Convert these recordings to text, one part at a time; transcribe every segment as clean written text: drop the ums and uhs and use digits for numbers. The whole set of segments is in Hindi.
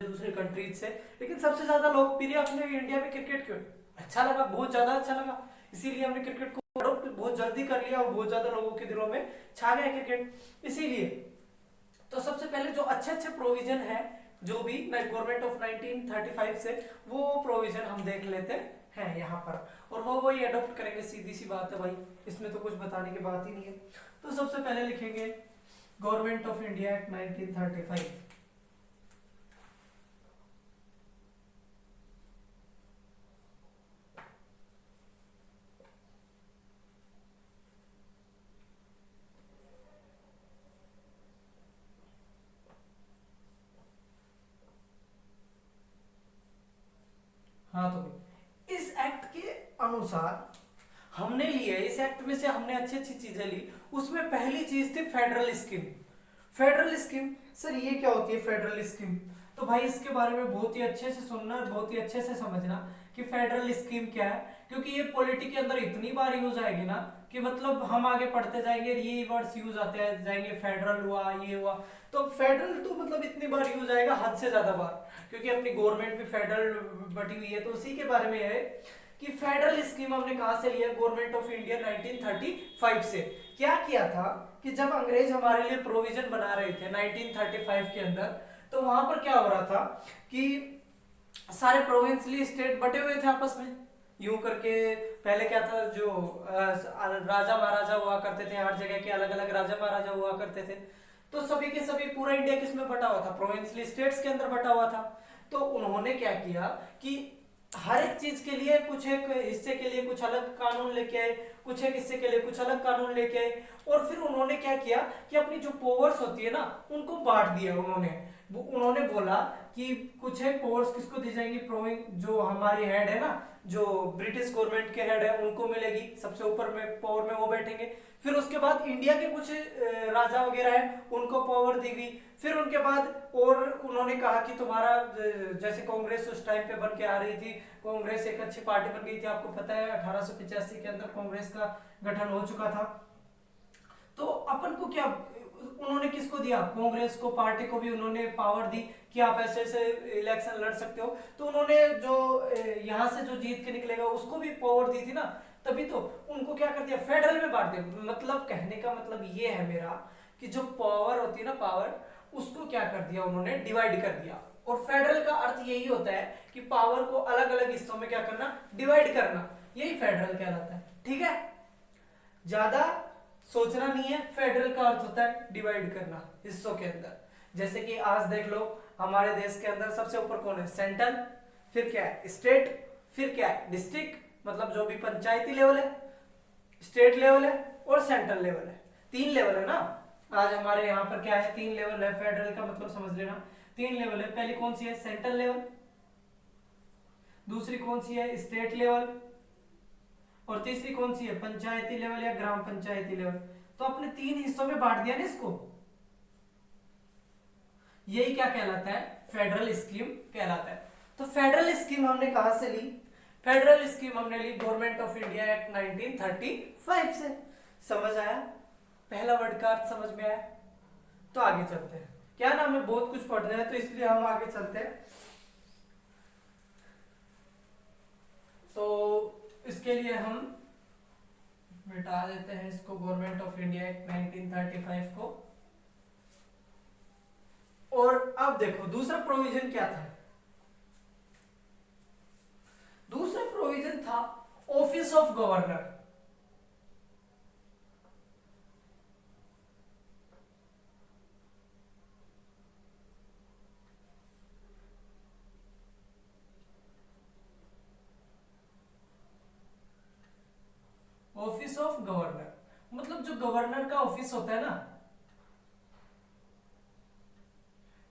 दूसरे कंट्रीज से, लेकिन सबसे ज्यादा लोकप्रिय अपने इंडिया में क्रिकेट क्यों है? अच्छा लगा, बहुत ज्यादा अच्छा लगा, इसीलिए हमने क्रिकेट को अडॉप्ट बहुत जल्दी कर लिया और बहुत ज्यादा लोगों के दिलों में छा गया क्रिकेट इसीलिए। तो सबसे पहले जो अच्छे अच्छे प्रोविजन है जो भी गवर्नमेंट ऑफ 1935 से, वो प्रोविजन हम देख लेते हैं यहाँ पर, और वो वही अडॉप्ट करेंगे, सीधी सी बात है भाई, इसमें तो कुछ बताने की बात ही नहीं है। तो सबसे पहले लिखेंगे गवर्नमेंट ऑफ इंडिया एक्ट 1935। हाँ तो भाई इस एक्ट के अनुसार हमने लिए, इस एक्ट में से हमने अच्छी अच्छी चीजें ली। उसमें पहली चीज थी federal scheme. Federal scheme, sir ये क्या होती है फेडरल स्कीम? तो भाई इसके बारे में बहुत ही अच्छे से सुनना, बहुत ही अच्छे से समझना कि फेडरल स्कीम क्या है, क्योंकि ये पॉलिटी के अंदर इतनी बार यूज आएगी ना कि मतलब हम आगे पढ़ते जाएंगे, ये वर्ड्स यूज आते जाएंगे, फेडरल हुआ, ये हुआ। तो फेडरल तो मतलब इतनी बार यूज आएगा, हद से ज्यादा बार, क्योंकि अपनी गवर्नमेंट भी फेडरल बटी हुई है। तो उसी के बारे में है कि फेडरल स्कीम हमने कहां से लिया, गवर्नमेंट ऑफ इंडिया 1935 से। क्या किया था कि जब अंग्रेज हमारे लिए प्रोविजन बना रहे थे 1935 के अंदर, तो वहां पर क्या हो रहा था कि सारे प्रोविंसली स्टेट बटे हुए थे आपस में, यूं करके। पहले क्या था, जो राजा महाराजा हुआ करते थे, हर जगह के अलग अलग राजा महाराजा हुआ करते थे। तो सभी के सभी पूरा इंडिया किस में बटा हुआ था, प्रोविंसली स्टेट्स के अंदर बटा हुआ था। तो उन्होंने क्या किया कि हर एक चीज के लिए, कुछ एक हिस्से के लिए कुछ अलग कानून लेके आए, कुछ एक हिस्से के लिए कुछ अलग कानून लेके आए, और फिर उन्होंने क्या किया कि अपनी जो पावर्स होती है ना उनको बांट दिया उन्होंने बोला कि कुछ एक पावर्स किसको दी जाएंगी, जो हमारी हेड है ना, जो ब्रिटिश गवर्नमेंट के हेड है उनको मिलेगी, सबसे ऊपर में पावर में वो बैठेंगे। फिर उसके बाद इंडिया के कुछ राजा वगैरह है उनको पावर दी गई। फिर उनके बाद और उन्होंने कहा कि तुम्हारा जैसे कांग्रेस उस टाइम पे बन के आ रही थी, कांग्रेस एक अच्छी पार्टी बन गई थी, आपको पता है 1885 के अंदर कांग्रेस का गठन हो चुका था। तो अपन को क्या, उन्होंने किसको दिया, कांग्रेस को, पार्टी को भी उन्होंने पावर दी कि आप ऐसे ऐसे इलेक्शन लड़ सकते हो। तो उन्होंने जो यहाँ से जो जीत के निकलेगा उसको भी पावर दी थी ना, तभी तो उनको क्या कर दिया, फेडरल में बांट दिया। मतलब कहने का मतलब ये है मेरा कि जो पावर होती है ना, पावर, उसको क्या कर दिया उन्होंने, डिवाइड कर दिया। और फेडरल का अर्थ यही होता है कि पावर को अलग अलग हिस्सों में क्या करना, डिवाइड करना, यही फेडरल कहलाता है। ठीक है, ज्यादा सोचना नहीं है, फेडरल का अर्थ होता है डिवाइड करना हिस्सों के अंदर। जैसे कि आज देख लो हमारे देश के अंदर सबसे ऊपर कौन है, सेंट्रल, फिर क्या है स्टेट, फिर क्या है डिस्ट्रिक्ट, मतलब जो भी पंचायती लेवल है, स्टेट लेवल है और सेंट्रल लेवल है। तीन लेवल है ना, आज हमारे यहाँ पर क्या है, तीन लेवल है। फेडरल का मतलब समझ लेना, तीन लेवल है। पहली कौन सी है, सेंट्रल लेवल, दूसरी कौन सी है, स्टेट लेवल, और तीसरी कौन सी है, पंचायती लेवल या ग्राम पंचायती लेवल। तो अपने तीन हिस्सों में बांट दिया ना इसको, यही क्या कहलाता है, फेडरल स्कीम कहलाता है। तो फेडरल स्कीम हमने कहां से ली, फेडरल स्कीम हमने ली गवर्नमेंट ऑफ इंडिया एक्ट 1935 से। समझ आया, पहला वर्ड का अर्थ समझ में आया। तो आगे चलते हैं, क्या नाम है, बहुत कुछ पढ़ना है तो इसलिए हम आगे चलते हैं। तो इसके लिए हम मिटा देते हैं इसको, गवर्नमेंट ऑफ इंडिया एक्ट 1935 को। और अब देखो दूसरा प्रोविजन क्या था, दूसरा प्रोविजन था office of governor. Office of governor मतलब जो गवर्नर का ऑफिस होता है ना,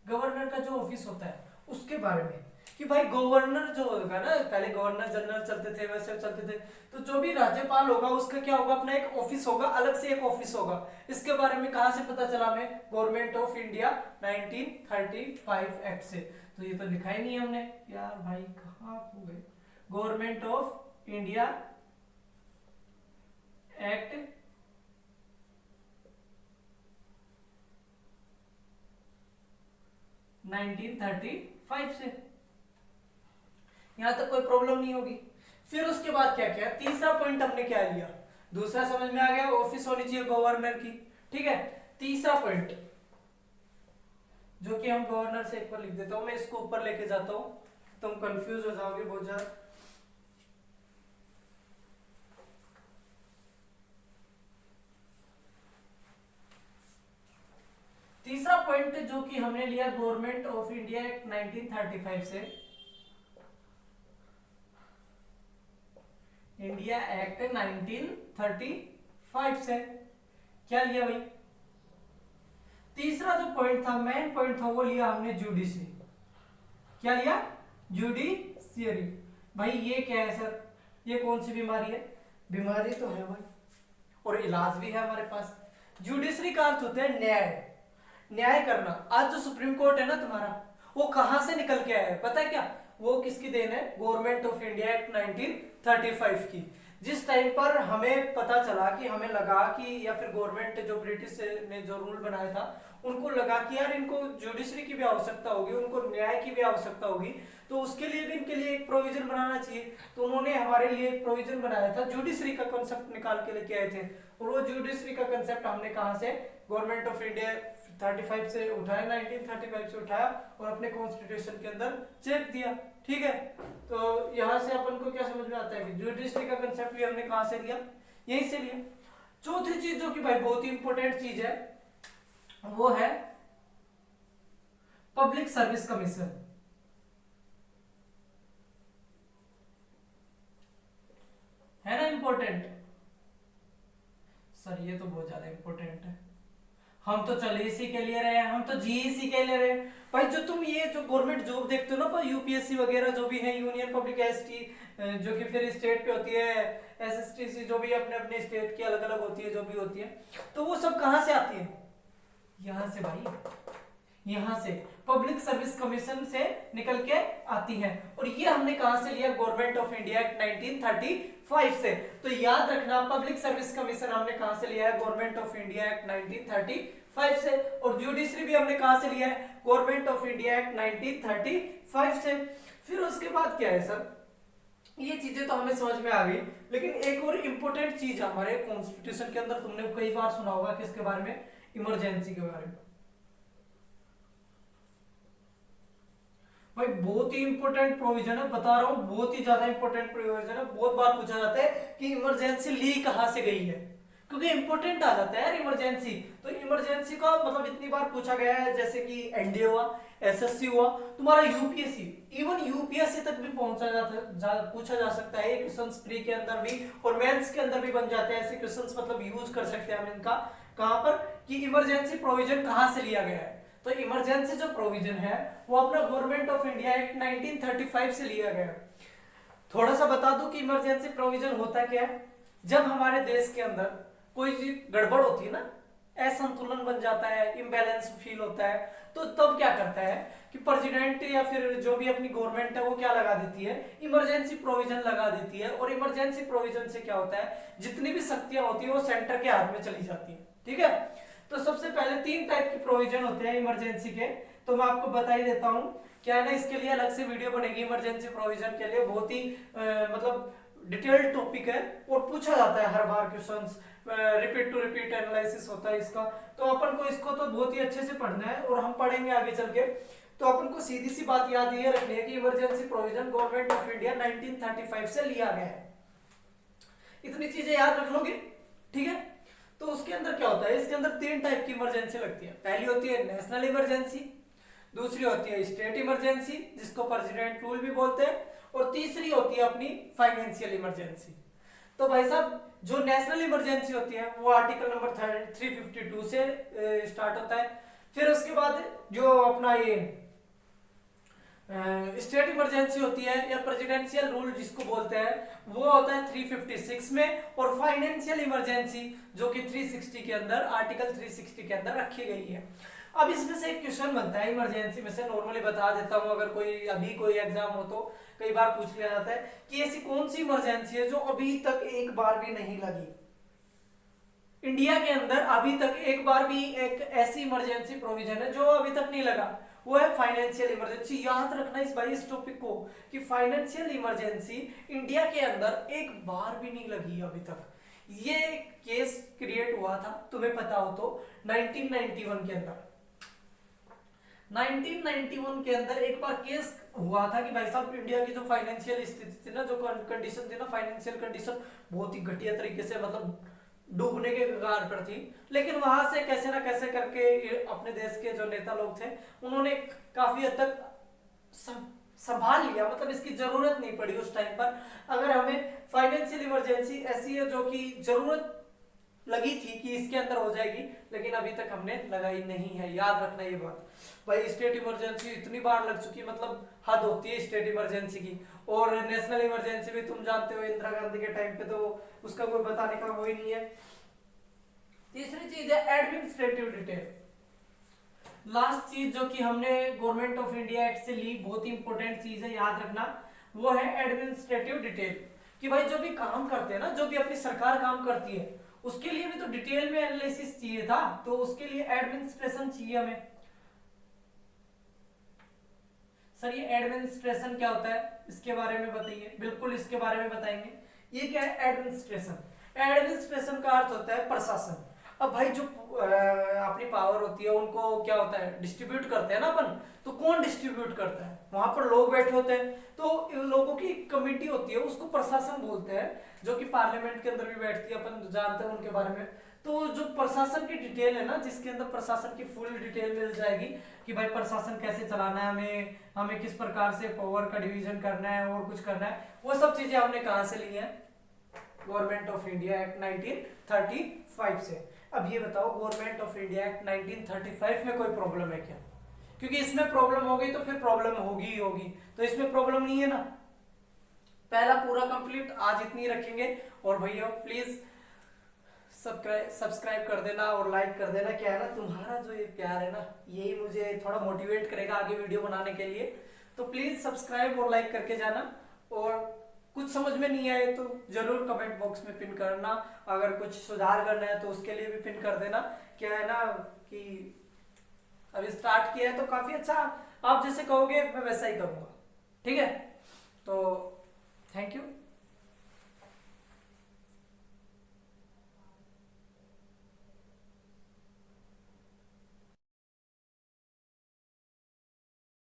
गवर्नर का जो ऑफिस होता है उसके बारे में, कि भाई गवर्नर जो होगा ना, पहले गवर्नर जनरल चलते थे, वैसे चलते थे, तो जो भी राज्यपाल होगा उसका क्या होगा, अपना एक ऑफिस होगा, अलग से एक ऑफिस होगा। इसके बारे में कहां से पता चला हमें, गवर्नमेंट ऑफ इंडिया 1935 एक्ट से। तो ये तो लिखा ही नहीं है हमने यार भाई, कहाँ हो गए, गवर्नमेंट ऑफ इंडिया एक्ट 1935 1935 से। यहां तक कोई प्रॉब्लम नहीं होगी। फिर उसके बाद क्या किया, तीसरा पॉइंट हमने क्या लिया, दूसरा समझ में आ गया, ऑफिस होनी चाहिए गवर्नर की, ठीक है। तीसरा पॉइंट जो कि हम गवर्नर से एक बार लिख देता हूं, मैं इसको ऊपर लेके जाता हूं, तुम कंफ्यूज हो जाओगे बहुत ज्यादा। तीसरा पॉइंट जो कि हमने लिया गवर्नमेंट ऑफ इंडिया एक्ट 1935 से, इंडिया एक्ट 1935 से क्या लिया भाई, तीसरा जो पॉइंट था, मेन पॉइंट था, वो लिया हमने जुडिशरी। क्या लिया, जुडिशियरी। भाई ये क्या है सर, ये कौन सी बीमारी है, बीमारी तो है भाई और इलाज भी है हमारे पास। जुडिशरी का अर्थ होता है न्याय, न्याय करना। आज जो सुप्रीम कोर्ट है ना तुम्हारा, वो कहां से निकल के आया है पता है क्या, वो किसकी देन है, गवर्नमेंट ऑफ इंडिया एक्ट 1935 की। जिस टाइम पर हमें पता चला कि हमें लगा कि, या फिर गवर्नमेंट जो ब्रिटिश ने जो रूल बनाया था, उनको लगा कि यार इनको जुडिशरी की भी आवश्यकता होगी, उनको न्याय की भी आवश्यकता होगी, तो उसके लिए भी इनके लिए एक प्रोविजन बनाना चाहिए। तो उन्होंने हमारे लिए एक प्रोविजन बनाया था, जुडिशरी का कॉन्सेप्ट निकाल के लेके आए थे। और वो जुडिशरी का कॉन्सेप्ट हमने कहां से, गवर्नमेंट ऑफ इंडिया 35 से उठाया, 1935 से उठाया और अपने कॉन्स्टिट्यूशन के अंदर चेक दिया, ठीक है। तो यहां से अपन को क्या समझ में आता है कि जुडिशरी का कंसेप्ट भी हमने कहां से लिया, यहीं से लिया। चौथी चीज जो कि भाई बहुत ही इंपॉर्टेंट चीज है, वो है पब्लिक सर्विस कमीशन। है ना इंपॉर्टेंट सर, ये तो बहुत ज्यादा इंपॉर्टेंट है। हम तो चल इसी के लिए रहे, हम तो जी इसी के लिए रहे भाई। जो तुम ये जो गवर्नमेंट जॉब देखते हो ना, यूपीएससी वगैरह जो भी है, यूनियन पब्लिक एसटी, जो कि फिर स्टेट पे होती है, एसएसटीसी, जो भी अपने अपने स्टेट की अलग अलग होती है, जो भी होती है, तो वो सब कहां से आती है, यहां से भाई, यहां से पब्लिक सर्विस कमीशन से निकल के आती है। और ये हमने कहां से लिया, गवर्नमेंट ऑफ इंडिया एक्ट 1935 से। तो याद रखना, पब्लिक सर्विस कमीशन हमने कहां से लिया है, गवर्नमेंट ऑफ इंडिया एक्ट 1935 से। और जुडिशरी भी हमने कहां से लिया है, गवर्नमेंट ऑफ इंडिया एक्ट 1935 से। फिर उसके बाद क्या है सर, ये चीजें तो हमें समझ में आ गई, लेकिन एक और इंपॉर्टेंट चीज हमारे कॉन्स्टिट्यूशन के अंदर, तुमने कई बार सुना होगा किसके बारे में, इमरजेंसी के बारे में। भाई बहुत ही इंपॉर्टेंट प्रोविजन है, बता रहा हूं, बहुत ही ज्यादा इंपॉर्टेंट प्रोविजन है। बहुत बार पूछा जाता है कि इमरजेंसी ली कहां से गई है, क्योंकि इंपॉर्टेंट आ जाता है यार इमरजेंसी। तो इमरजेंसी का मतलब इतनी बार पूछा गया है, जैसे कि एनडीए हुआ, एसएससी हुआ, तुम्हारा यूपीएससी, इवन यूपीएससी तक भी पूछा जा सकता है क्वेश्चंस, प्री के अंदर भी और मेंस के अंदर भी बन जाते हैं ऐसे क्वेश्चंस, मतलब यूज कर सकते हैं हम इनका। कहां पर कि इमरजेंसी प्रोविजन कहां से लिया गया है। तो इमरजेंसी जो प्रोविजन है वो अपना गवर्नमेंट ऑफ इंडिया एक्ट 1935 से लिया गया। थोड़ा सा बता दूं कि इमरजेंसी प्रोविजन होता क्या है, जब हमारे देश के अंदर कोई चीज गड़बड़ होती है ना, असंतुलन बन जाता है, इम्बैलेंस फील होता है, तो तब क्या करता है कि प्रेसिडेंट या फिर जो भी अपनी गवर्नमेंट है वो क्या लगा देती है, इमरजेंसी प्रोविजन लगा देती है। और इमरजेंसी प्रोविजन से क्या होता है, जितनी भी शक्तियां होती है वो सेंटर के हाथ में चली जाती है, ठीक है। तो सबसे पहले 3 टाइप के प्रोविजन होते हैं इमरजेंसी के, तो मैं आपको बता ही देता हूं। क्या है ना, इसके लिए अलग से वीडियो बनेगी इमरजेंसी प्रोविजन के लिए, बहुत ही मतलब डिटेल्ड टॉपिक है और पूछा जाता है हर बार questions, repeat to repeat analysis होता है इसका। तो अपन को इसको तो बहुत ही अच्छे से पढ़ना है और हम पढ़ेंगे आगे चल के। तो अपन को सीधी सी बात याद ये रखनी है कि emergency provision government of India 1935 से लिया गया है। इतनी चीजें याद रख लोगे, ठीक है। तो उसके अंदर क्या होता है, इसके अंदर 3 टाइप की इमरजेंसी लगती है। पहली होती है नेशनल इमरजेंसी, दूसरी होती है स्टेट इमरजेंसी जिसको प्रेसिडेंट रूल भी बोलते हैं, और तीसरी होती है अपनी फाइनेंशियल इमरजेंसी। तो भाई साहब, जो नेशनल इमरजेंसी होती है वो आर्टिकल नंबर 352 से स्टार्ट होता है। फिर उसके बाद जो अपना ये स्टेट इमरजेंसी होती है या प्रेसिडेंशियल रूल जिसको बोलते हैं, वो होता है 356 में। और फाइनेंशियल इमरजेंसी जो कि 360 के अंदर, आर्टिकल 360 के अंदर रखी गई है। अब इसमें से एक क्वेश्चन बनता है इमरजेंसी में से, नॉर्मली बता देता हूं, अगर कोई अभी कोई एग्जाम हो तो कई बार पूछ लिया जाता है कि ऐसी कौन सी इमरजेंसी है जो अभी तक एक बार भी नहीं लगी। इंडिया के अंदर अभी तक एक बार भी एक ऐसी इमरजेंसी प्रोविजन है जो अभी तक नहीं लगा, वो है फाइनेंशियल इमरजेंसी। याद रखना इस टॉपिक को कि फाइनेंशियल इमरजेंसी इंडिया के अंदर एक बार भी नहीं लगी अभी तक। ये केस क्रिएट हुआ था, तुम्हें पता हो तो, 1991 के अंदर। 1991 के अंदर एक बार केस हुआ था कि भाई साहब इंडिया की जो फाइनेंशियल स्थिति थी ना, जो कंडीशन थी ना, फाइनेंशियल कंडीशन बहुत ही घटिया तरीके से, मतलब डूबने के कगार पर थी। लेकिन वहां से कैसे ना कैसे करके अपने देश के जो नेता लोग थे उन्होंने काफी हद तक संभाल लिया, मतलब इसकी जरूरत नहीं पड़ी उस टाइम पर। अगर हमें फाइनेंशियल इमरजेंसी ऐसी है जो कि जरूरत लगी थी कि इसके अंदर हो जाएगी, लेकिन अभी तक हमने लगाई नहीं है। याद रखना ये बात भाई। स्टेट इमरजेंसी इतनी बार लग चुकी, मतलब हद होती है स्टेट इमरजेंसी की। और नेशनल इमरजेंसी भी तुम जानते हो इंदिरा गांधी के टाइम पे, तो उसका कोई बताने का वो ही नहीं है। तीसरी चीज है एडमिनिस्ट्रेटिव डिटेल। लास्ट चीज जो कि हमने गवर्नमेंट ऑफ इंडिया एक्ट से ली, बहुत ही इंपॉर्टेंट चीज है, याद रखना, वो है एडमिनिस्ट्रेटिव डिटेल। कि भाई जो भी काम करते हैं ना, जो भी अपनी सरकार काम करती है, उसके लिए भी तो डिटेल में एनालिसिस चाहिए था, तो उसके लिए एडमिनिस्ट्रेशन चाहिए हमें। सर ये एडमिनिस्ट्रेशन क्या होता है, इसके बारे में बताइए। बिल्कुल इसके बारे में बताएंगे। ये क्या है एडमिनिस्ट्रेशन? एडमिनिस्ट्रेशन का अर्थ होता है प्रशासन। अब भाई जो अपनी पावर होती है उनको क्या होता है, डिस्ट्रीब्यूट करते हैं ना अपन। तो कौन डिस्ट्रीब्यूट करता है? वहां पर लोग बैठे होते हैं, तो इन लोगों की कमेटी होती है, उसको प्रशासन बोलते हैं, जो कि पार्लियामेंट के अंदर भी बैठती है, अपन जानते हैं उनके बारे में। तो जो प्रशासन की डिटेल है ना, जिसके अंदर प्रशासन की फुल डिटेल मिल जाएगी कि भाई प्रशासन कैसे चलाना है, हमें किस प्रकार से पावर का डिवीजन करना है और कुछ करना है, वो सब चीजें हमने कहां से ली है? गवर्नमेंट ऑफ इंडिया एक्ट 1935 से। अब ये बताओ, गवर्नमेंट ऑफ इंडिया एक्ट 1935 में कोई प्रॉब्लम है क्या? क्योंकि इसमें प्रॉब्लम हो गई तो फिर प्रॉब्लम होगी ही होगी, तो इसमें प्रॉब्लम नहीं है ना। पहला पूरा कंप्लीट आज इतनी रखेंगे। और भैया प्लीज सब्सक्राइब कर देना और लाइक कर देना। क्या है ना, तुम्हारा जो ये प्यार है ना, यही मुझे थोड़ा मोटिवेट करेगा आगे वीडियो बनाने के लिए। तो प्लीज सब्सक्राइब और लाइक करके जाना। और कुछ समझ में नहीं आए तो जरूर कमेंट बॉक्स में पिन करना। अगर कुछ सुधार करना है तो उसके लिए भी पिन कर देना। क्या है ना कि अभी स्टार्ट किया है तो काफी अच्छा, आप जैसे कहोगे मैं वैसा ही करूंगा। ठीक है, तो थैंक यू।